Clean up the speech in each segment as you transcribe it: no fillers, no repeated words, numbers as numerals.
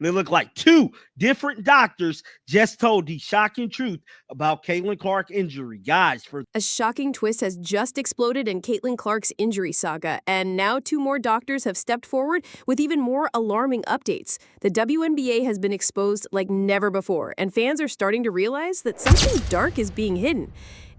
And it looked like two different doctors just told the shocking truth about Caitlin Clark's injury. Guys, for A shocking twist has just exploded in Caitlin Clark's injury saga, and now two more doctors have stepped forward with even more alarming updates. The WNBA has been exposed like never before, and fans are starting to realize that something dark is being hidden.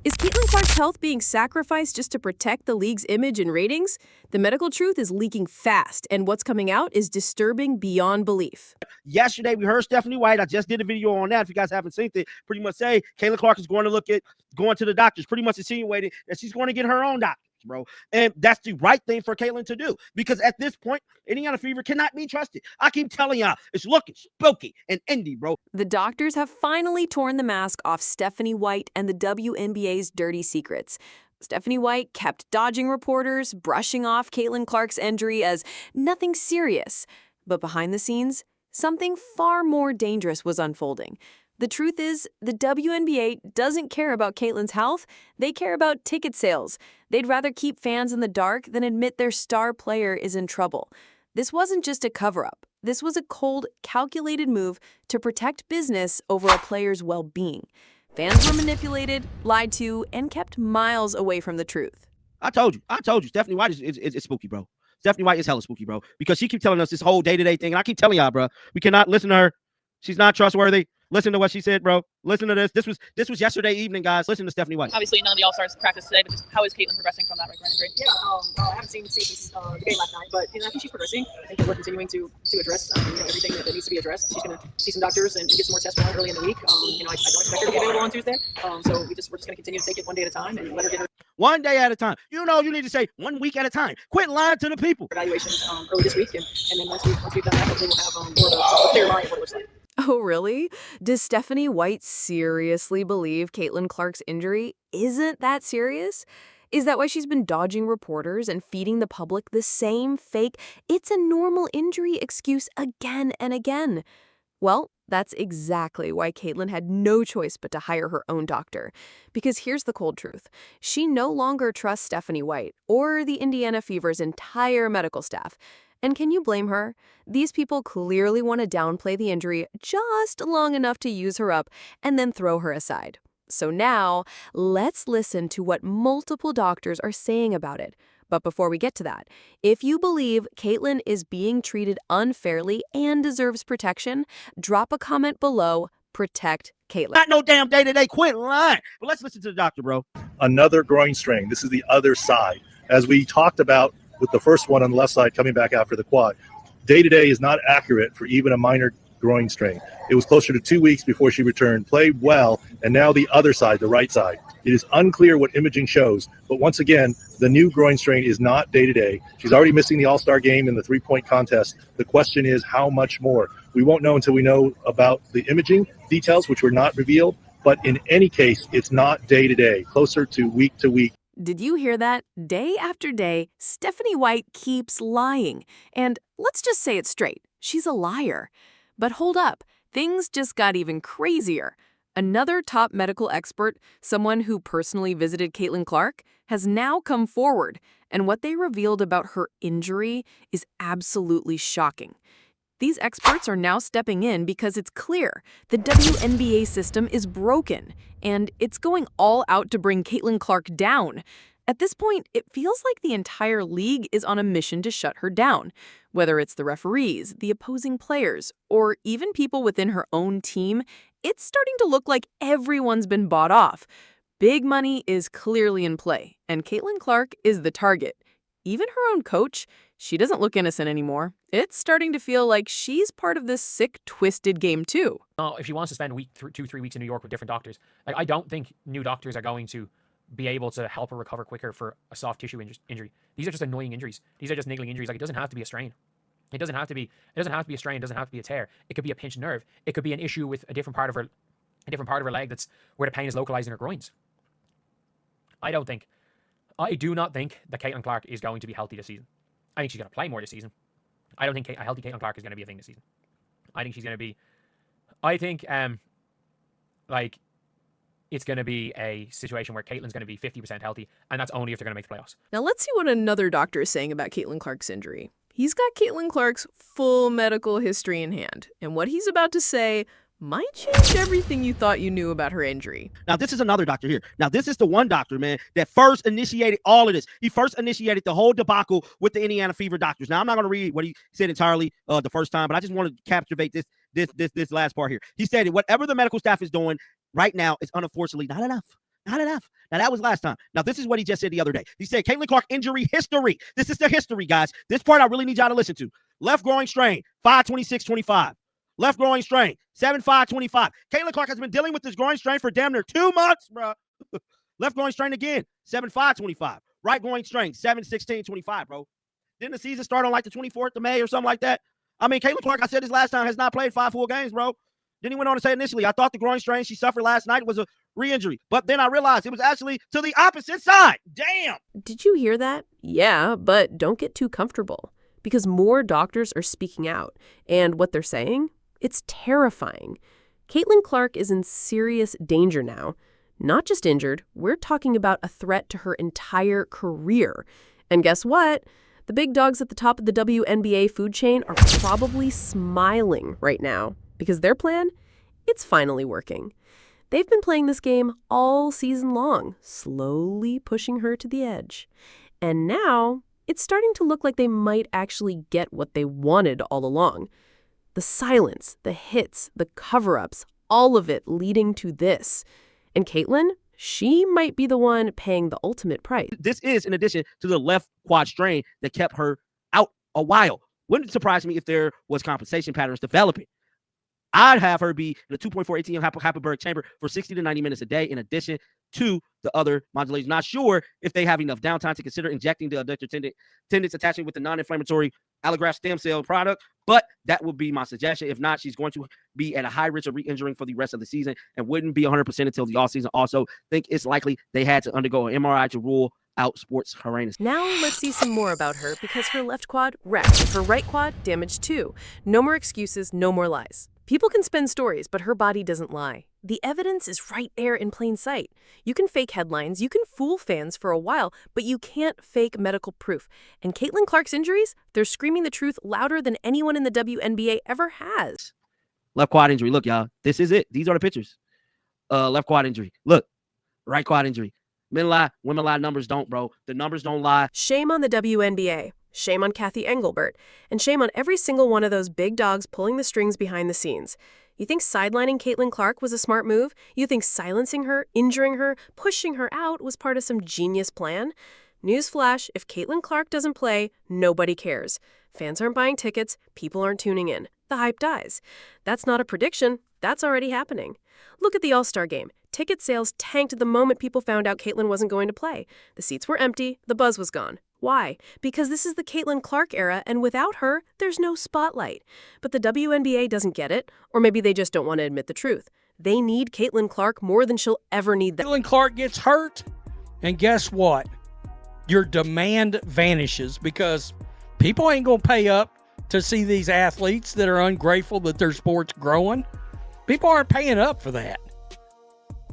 Is Caitlin Clark's health being sacrificed just to protect the league's image and ratings? The medical truth is leaking fast, and what's coming out is disturbing beyond belief. yesterday, we heard Stephanie White. I just did a video on that. If you guys haven't seen it, pretty much say Caitlin Clark is going to look at going to the doctors, pretty much insinuating that she's going to get her own doctors, bro. And that's the right thing for Caitlin to do, because at this point, Indiana Fever cannot be trusted. I keep telling y'all, it's looking spooky and indie, bro. The doctors have finally torn the mask off Stephanie White and the WNBA's dirty secrets. Stephanie White kept dodging reporters, brushing off Caitlin Clark's injury as nothing serious. But behind the scenes, something far more dangerous was unfolding. The truth is, the WNBA doesn't care about Caitlin's health. They care about ticket sales. They'd rather keep fans in the dark than admit their star player is in trouble. This wasn't just a cover-up. This was a cold, calculated move to protect business over a player's well-being. Fans were manipulated, lied to, and kept miles away from the truth. I told you. Stephanie White is spooky, bro. Stephanie White is hella spooky, bro, because she keeps telling us this whole day-to-day thing, and I keep telling y'all, bro, we cannot listen to her. She's not trustworthy. Listen to what she said, bro. Listen to this. This was yesterday evening, guys. Listen to Stephanie White. Obviously, none of the All-Stars practiced today, but just how is Caitlin progressing from that right injury? Yeah, I haven't seen Stacey's debate last night, but I think she's progressing. I think that we're continuing to address everything that needs to be addressed. She's going to see some doctors and get some more tests done early in the week. I don't expect her to be available on Tuesday, so we're just going to continue to take it one day at a time and let her get her one day at a time. You need to say 1 week at a time. Quit lying to the people. evaluations early this week, and then once we've done that, hopefully we'll have more of a clear mind of what it looks like. Oh, really? Does Stephanie White seriously believe Caitlin Clark's injury isn't that serious? Is that why she's been dodging reporters and feeding the public the same fake, it's a normal injury excuse again and again? Well, that's exactly why Caitlin had no choice but to hire her own doctor. Because here's the cold truth. She no longer trusts Stephanie White or the Indiana Fever's entire medical staff. And can you blame her? These people clearly want to downplay the injury just long enough to use her up and then throw her aside. So now, let's listen to what multiple doctors are saying about it. But before we get to that, if you believe Caitlin is being treated unfairly and deserves protection, drop a comment below. Protect Caitlin. Not no damn day-to-day. Quit lying. But let's listen to the doctor, bro. Another groin strain. This is the other side. As we talked about with the first one on the left side coming back after the quad, day-to-day is not accurate for even a minor groin strain. It was closer to 2 weeks before she returned, played well, and now the other side, the right side. It is unclear what imaging shows, but once again, the new groin strain is not day-to-day. She's already missing the AllStar game in the three-point contest. The question is how much more? We won't know until we know about the imaging details, which were not revealed, but in any case, it's not day-to-day, closer to week. Did you hear that? Day after day, Stephanie White keeps lying. And let's just say it straight. She's a liar. But hold up. Things just got even crazier. Another top medical expert, someone who personally visited Caitlin Clark, has now come forward. And what they revealed about her injury is absolutely shocking. These experts are now stepping in because it's clear the WNBA system is broken, and it's going all out to bring Caitlin Clark down. At this point, it feels like the entire league is on a mission to shut her down, whether it's the referees, the opposing players, or even people within her own team. It's starting to look like everyone's been bought off. Big money is clearly in play, and Caitlin Clark is the target. Even her own coach, she doesn't look innocent anymore. It's starting to feel like she's part of this sick, twisted game too. If she wants to spend a week, 2-3 weeks in New York with different doctors, I don't think new doctors are going to be able to help her recover quicker for a soft tissue injury. These are just annoying injuries. These are just niggling injuries. It doesn't have to be a strain. It doesn't have to be a strain. It doesn't have to be a tear. It could be a pinched nerve. It could be an issue with a different part of her leg that's where the pain is localized in her groins. I do not think that Caitlin Clark is going to be healthy this season. I think she's going to play more this season. I don't think a healthy Caitlin Clark is going to be a thing this season. I think she's going to be... it's going to be a situation where Caitlin's going to be 50% healthy, and that's only if they're going to make the playoffs. Now let's see what another doctor is saying about Caitlin Clark's injury. He's got Caitlin Clark's full medical history in hand, and what he's about to say might change everything you thought you knew about her injury. Now, this is another doctor here. Now, this is the one doctor, man, that first initiated all of this. He first initiated the whole debacle with the Indiana Fever doctors. Now, I'm not going to read what he said entirely the first time, but I just want to captivate this last part here. He said that whatever the medical staff is doing right now is unfortunately not enough. Not enough. Now, that was last time. Now, this is what he just said the other day. He said, Caitlin Clark injury history. This is the history, guys. This part I really need y'all to listen to. Left groin strain, 5/26/25. Left groin strain, 7/5/25. Caitlin Clark has been dealing with this groin strain for damn near 2 months, bro. Left groin strain again, 7/5/25. Right groin strain, 7/16/25, bro. Didn't the season start on like the 24th of May or something like that? I mean, Caitlin Clark, I said this last time, has not played 5 full games, bro. Then he went on to say initially, I thought the groin strain she suffered last night was a re-injury. But then I realized it was actually to the opposite side. Damn. Did you hear that? Yeah, but don't get too comfortable, because more doctors are speaking out. And what they're saying? It's terrifying. Caitlin Clark is in serious danger now. Not just injured, we're talking about a threat to her entire career. And guess what? The big dogs at the top of the WNBA food chain are probably smiling right now because their plan, it's finally working. They've been playing this game all season long, slowly pushing her to the edge. And now it's starting to look like they might actually get what they wanted all along. The silence, the hits, the cover-ups, all of it leading to this. And Caitlin, she might be the one paying the ultimate price. This is in addition to the left quad strain that kept her out a while. Wouldn't surprise me if there was compensation patterns developing. I'd have her be in a 2.4 ATM hyperbaric chamber for 60 to 90 minutes a day, in addition to the other modulators. Not sure if they have enough downtime to consider injecting the adductor tendons attaching with the non-inflammatory allograft stem cell product, but that would be my suggestion. If not, she's going to be at a high risk of re-injuring for the rest of the season and wouldn't be 100% until the offseason. Also, think it's likely they had to undergo an MRI to rule out sports horrendous. Now let's see some more about her, because her left quad wrecked, her right quad damaged too. No more excuses, no more lies. People can spin stories, but her body doesn't lie. The evidence is right there in plain sight. You can fake headlines, you can fool fans for a while, but you can't fake medical proof. And Caitlin Clark's injuries, they're screaming the truth louder than anyone in the WNBA ever has. Left quad injury. Look, y'all, this is it. These are the pictures. Left quad injury. Look, right quad injury. Men lie, women lie, numbers don't, bro. The numbers don't lie. Shame on the WNBA. Shame on Kathy Engelbert. And shame on every single one of those big dogs pulling the strings behind the scenes. You think sidelining Caitlin Clark was a smart move? You think silencing her, injuring her, pushing her out was part of some genius plan? Newsflash, if Caitlin Clark doesn't play, nobody cares. Fans aren't buying tickets, people aren't tuning in. The hype dies. That's not a prediction, that's already happening. Look at the AllStar Game. Ticket sales tanked the moment people found out Caitlin wasn't going to play. The seats were empty, the buzz was gone. Why? Because this is the Caitlin Clark era, and without her, there's no spotlight. But the WNBA doesn't get it, or maybe they just don't want to admit the truth. They need Caitlin Clark more than she'll ever need them. Caitlin Clark gets hurt, and guess what? Your demand vanishes because people ain't going to pay up to see these athletes that are ungrateful that their sport's growing. People aren't paying up for that.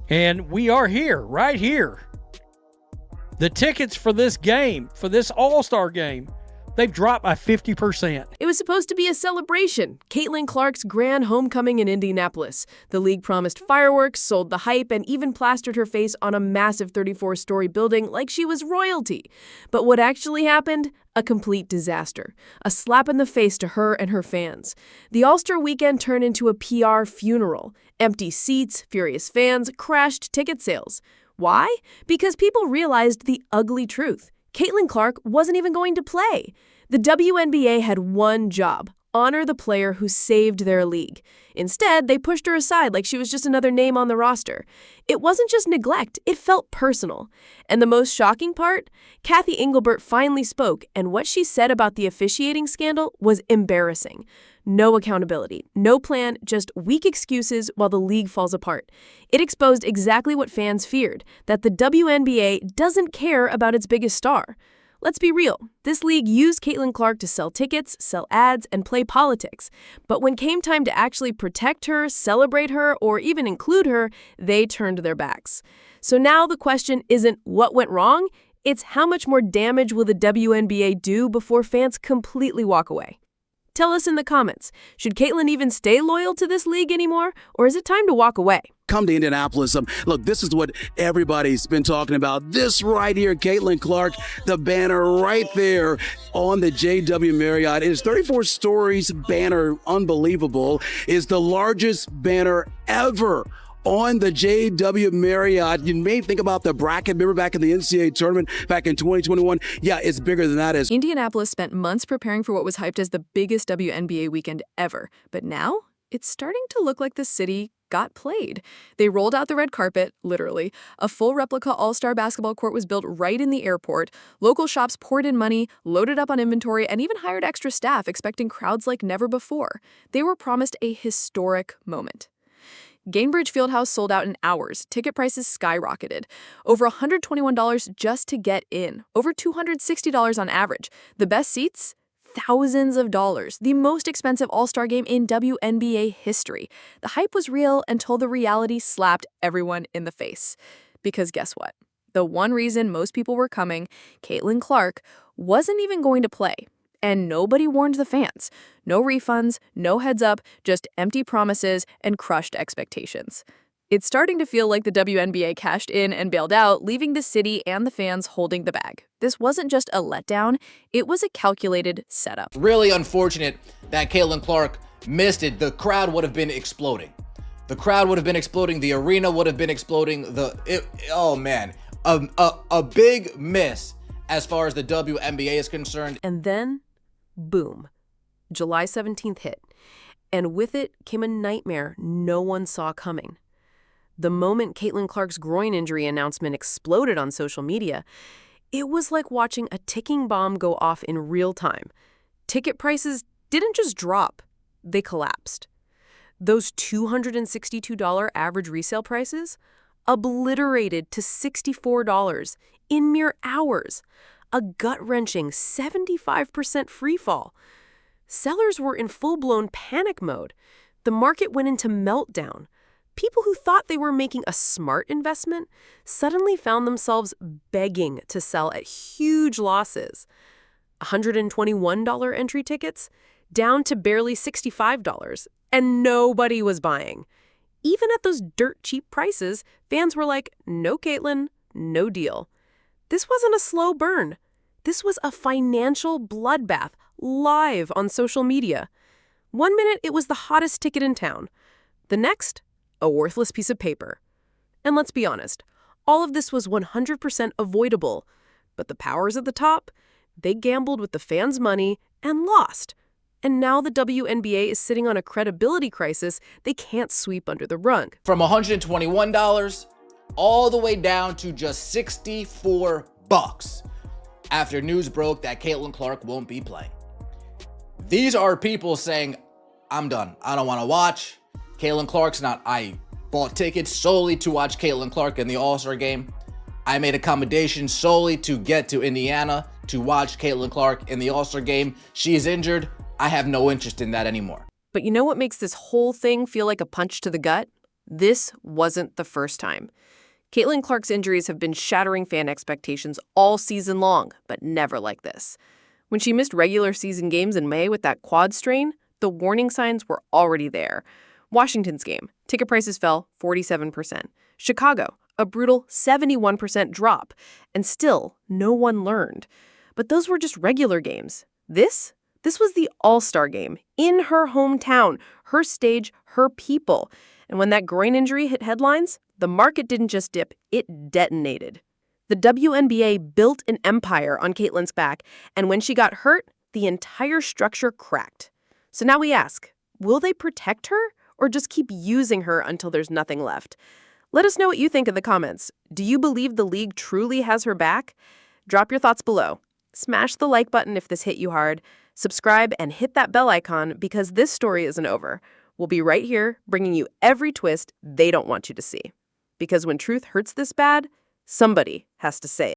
And we are here, right here. The tickets for this game, for this All-Star game, they've dropped by 50%. It was supposed to be a celebration. Caitlin Clark's grand homecoming in Indianapolis. The league promised fireworks, sold the hype, and even plastered her face on a massive 34-story building like she was royalty. But what actually happened? A complete disaster. A slap in the face to her and her fans. The All-Star weekend turned into a PR funeral. Empty seats, furious fans, crashed ticket sales. Why? Because people realized the ugly truth. Caitlin Clark wasn't even going to play. The WNBA had one job: honor the player who saved their league. Instead, they pushed her aside like she was just another name on the roster. It wasn't just neglect, it felt personal. And the most shocking part? Kathy Engelbert finally spoke, and what she said about the officiating scandal was embarrassing. No accountability, no plan, just weak excuses while the league falls apart. It exposed exactly what fans feared, that the WNBA doesn't care about its biggest star. Let's be real, this league used Caitlin Clark to sell tickets, sell ads, and play politics. But when came time to actually protect her, celebrate her, or even include her, they turned their backs. So now the question isn't what went wrong, It's how much more damage will the WNBA do before fans completely walk away? Tell us in the comments, should Caitlyn even stay loyal to this league anymore, or is it time to walk away? Come to Indianapolis. Look, this is what everybody's been talking about. This right here, Caitlin Clark, the banner right there on the JW Marriott. It's 34 stories banner, unbelievable. Is the largest banner ever on the JW Marriott. You may think about the bracket. Remember back in the NCAA tournament back in 2021? Yeah, it's bigger than that. Indianapolis spent months preparing for what was hyped as the biggest WNBA weekend ever. But now, it's starting to look like the city got played. They rolled out the red carpet, literally. A full replica AllStar basketball court was built right in the airport. Local shops poured in money, loaded up on inventory, and even hired extra staff, expecting crowds like never before. They were promised a historic moment. Gainbridge Fieldhouse sold out in hours. Ticket prices skyrocketed. Over $121 just to get in. Over $260 on average. The best seats? Thousands of dollars. The most expensive AllStar Game in WNBA history. The hype was real until the reality slapped everyone in the face. Because guess what? The one reason most people were coming, Caitlin Clark, wasn't even going to play. And nobody warned the fans. No refunds, no heads up, just empty promises and crushed expectations. It's starting to feel like the WNBA cashed in and bailed out, leaving the city and the fans holding the bag. This wasn't just a letdown, it was a calculated setup. Really unfortunate that Caitlin Clark missed it. The crowd would have been exploding. The crowd would have been exploding. The arena would have been exploding. Oh man, a big miss as far as the WNBA is concerned. And then, boom, July 17th hit. And with it came a nightmare no one saw coming. The moment Caitlin Clark's groin injury announcement exploded on social media, it was like watching a ticking bomb go off in real time. Ticket prices didn't just drop, they collapsed. Those $262 average resale prices obliterated to $64 in mere hours. A gut-wrenching 75% freefall. Sellers were in full-blown panic mode. The market went into meltdown. People who thought they were making a smart investment suddenly found themselves begging to sell at huge losses. $121 entry tickets down to barely $65, and nobody was buying. Even at those dirt-cheap prices, fans were like, no Caitlin, no deal. This wasn't a slow burn. This was a financial bloodbath live on social media. One minute, it was the hottest ticket in town. The next, a worthless piece of paper. And let's be honest, all of this was 100% avoidable. But the powers at the top, they gambled with the fans' money and lost. And now the WNBA is sitting on a credibility crisis they can't sweep under the rug. From $121 all the way down to just $64 after news broke that Caitlin Clark won't be playing. These are people saying, I'm done. I don't want to watch. Caitlin Clark's not. I bought tickets solely to watch Caitlin Clark in the AllStar Game. I made accommodations solely to get to Indiana to watch Caitlin Clark in the AllStar Game. She is injured. I have no interest in that anymore. But you know what makes this whole thing feel like a punch to the gut? This wasn't the first time. Caitlin Clark's injuries have been shattering fan expectations all season long, but never like this. When she missed regular season games in May with that quad strain, the warning signs were already there. Washington's game, ticket prices fell 47%. Chicago, a brutal 71% drop. And still, no one learned. But those were just regular games. This was the AllStar Game, in her hometown, her stage, her people. And when that groin injury hit headlines, the market didn't just dip, it detonated. The WNBA built an empire on Caitlin's back, and when she got hurt, the entire structure cracked. So now we ask, will they protect her or just keep using her until there's nothing left? Let us know what you think in the comments. Do you believe the league truly has her back? Drop your thoughts below. Smash the like button if this hit you hard. Subscribe and hit that bell icon because this story isn't over. We'll be right here bringing you every twist they don't want you to see. Because when truth hurts this bad, somebody has to say it.